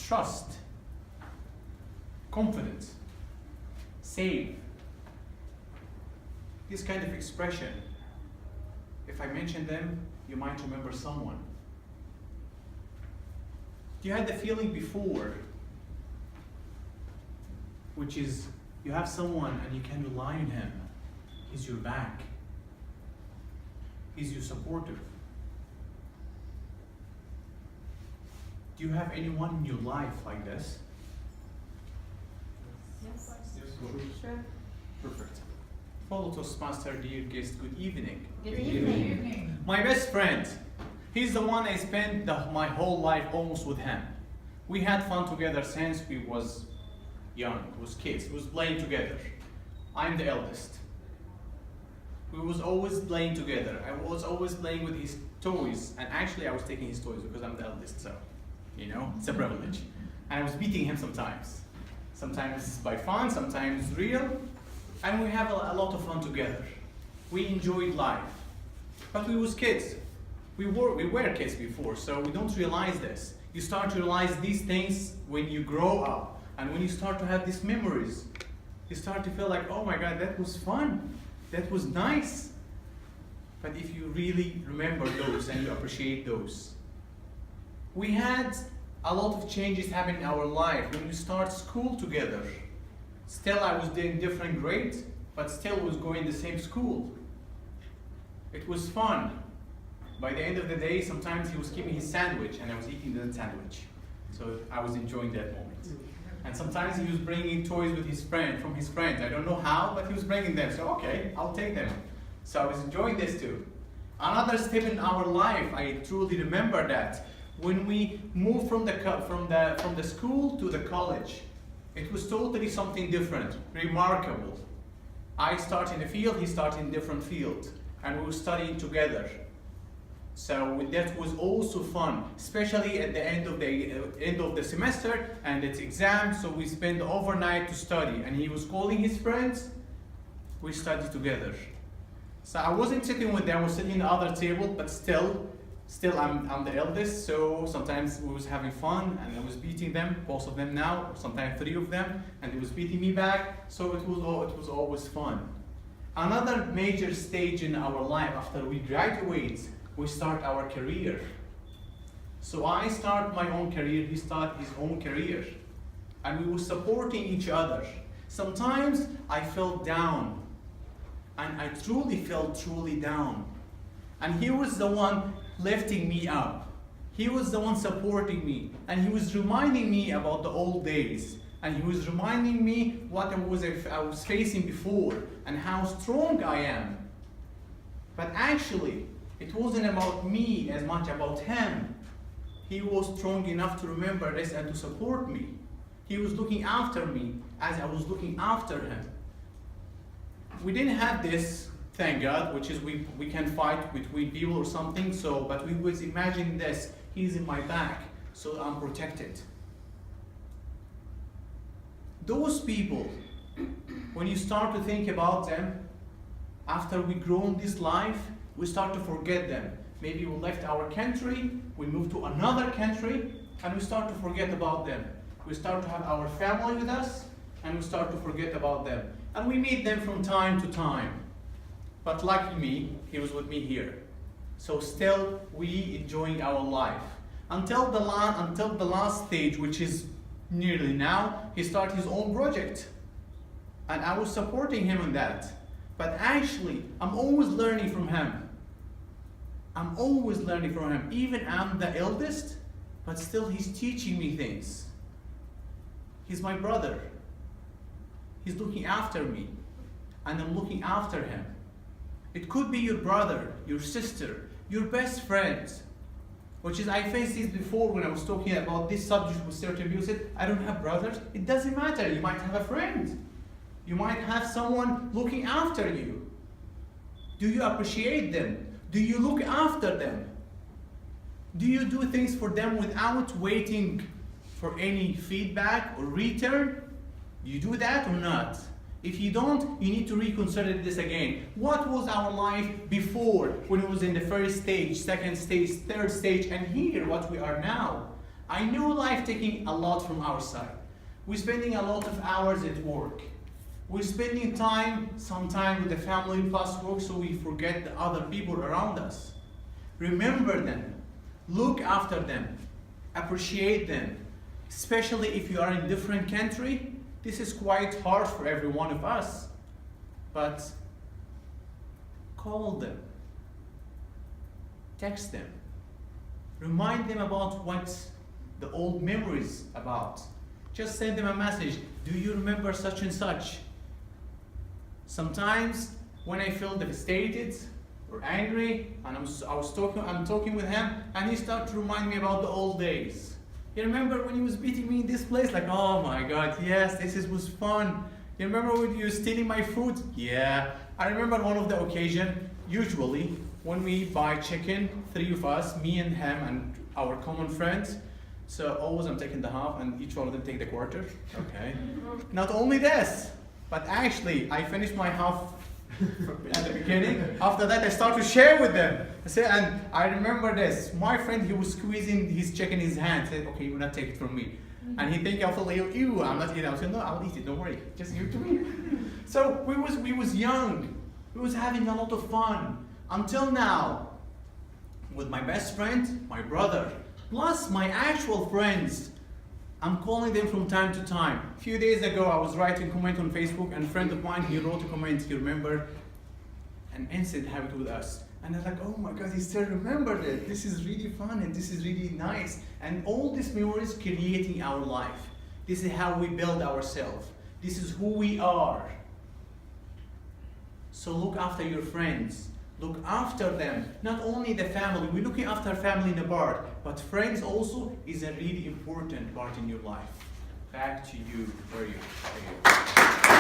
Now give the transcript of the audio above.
trust, confident, safe. This kind of expression, if I mention them, you might remember someone. You had the feeling before, which is you have someone and you can rely on him. He's your back. He's your supporter. Do you have anyone in your life like this? Yes. Sure. Perfect. Follow Toastmaster, dear guest, good evening. Good evening. My best friend. He's the one I spent my whole life almost with him. We had fun together since we was young, was kids, we was playing together. I'm the eldest. We was always playing together. I was always playing with his toys, and actually I was taking his toys because I'm the eldest, so, you know, it's a privilege. And I was beating him sometimes. Sometimes by fun, sometimes real, and we have a lot of fun together. We enjoyed life, but we was kids. We were kids before, so we don't realize this. You start to realize these things when you grow up, and when you start to have these memories, you start to feel like, oh my God, that was fun, that was nice. But if you really remember those and you appreciate those, we had a lot of changes happen in our life when we start school together. Still, I was doing different grades, but still was going the same school. It was fun. By the end of the day, sometimes he was keeping his sandwich and I was eating that sandwich. So I was enjoying that moment. And sometimes he was bringing toys with his friend, from his friends. I don't know how, but he was bringing them. So okay, I'll take them. So I was enjoying this too. Another step in our life, I truly remember that, when we moved from the school to the college, it was totally something different, remarkable. I started in a field, he started in a different field, and we were studying together. So that was also fun, especially at the end of the semester and its exams. So we spent the overnight to study, and he was calling his friends. We studied together. So I wasn't sitting with them; I was sitting in the other table, but still I'm the eldest. So sometimes we was having fun, and I was beating them, both of them now, or sometimes three of them, and he was beating me back. So it was always fun. Another major stage in our life after we graduate, we start our career. So I start my own career, he start his own career. And we were supporting each other. Sometimes I felt down. And I felt truly down. And he was the one lifting me up. He was the one supporting me. And he was reminding me about the old days. And he was reminding me what I was facing before and how strong I am. But actually, it wasn't about me as much about him. He was strong enough to remember this and to support me. He was looking after me as I was looking after him. We didn't have this, thank God, which is we can fight between people or something, but we was imagining this, he's in my back, so I'm protected. Those people, when you start to think about them, after we grow in this life, we start to forget them. Maybe we left our country, we moved to another country, and we start to forget about them. We start to have our family with us, and we start to forget about them. And we meet them from time to time. But lucky me, he was with me here. So still, we enjoying our life. Until the last stage, which is nearly now, he started his own project. And I was supporting him in that. But actually, I'm always learning from him. I'm always learning from him. Even I'm the eldest, but still he's teaching me things. He's my brother. He's looking after me, and I'm looking after him. It could be your brother, your sister, your best friend, which is, I faced this before when I was talking about this subject with certain people said, I don't have brothers. It doesn't matter, you might have a friend. You might have someone looking after you. Do you appreciate them? Do you look after them? Do you do things for them without waiting for any feedback or return? Do you do that or not? If you don't, you need to reconsider this again. What was our life before, when it was in the first stage, second stage, third stage, and here what we are now? I know life taking a lot from our side. We're spending a lot of hours at work. We're spending some time with the family plus work, so we forget the other people around us. Remember them. Look after them. Appreciate them. Especially if you are in a different country, this is quite hard for every one of us. But call them. Text them. Remind them about what the old memories about. Just send them a message. Do you remember such and such? Sometimes when I feel devastated or angry, and I'm talking with him, and he starts to remind me about the old days. You remember when he was beating me in this place? Like, oh my God, yes, was fun. You remember when you were stealing my food? Yeah. I remember one of the occasion, usually when we buy chicken, 3 of us, me and him and our common friends. So always I'm taking the half and each one of them take the quarter. Okay. Not only this, but actually I finished my half at the beginning. After that I start to share with them. And I remember this. My friend, he was squeezing his chicken in his hand. Said, okay, you will not take it from me. And he think I feel like, ew, I'm not eating. I said, no, I'll eat it, don't worry. Just give it to me. So we was young. We was having a lot of fun. Until now, with my best friend, my brother, plus my actual friends. I'm calling them from time to time. A few days ago, I was writing a comment on Facebook, and a friend of mine, he wrote a comment, he remembered an incident happened with us. And I was like, oh my God, he still remembered it. This is really fun, and this is really nice. And all these memories creating our life. This is how we build ourselves. This is who we are. So look after your friends. Look after them. Not only the family, we're looking after family in a part, but friends also is a really important part in your life. Back to you, where you are.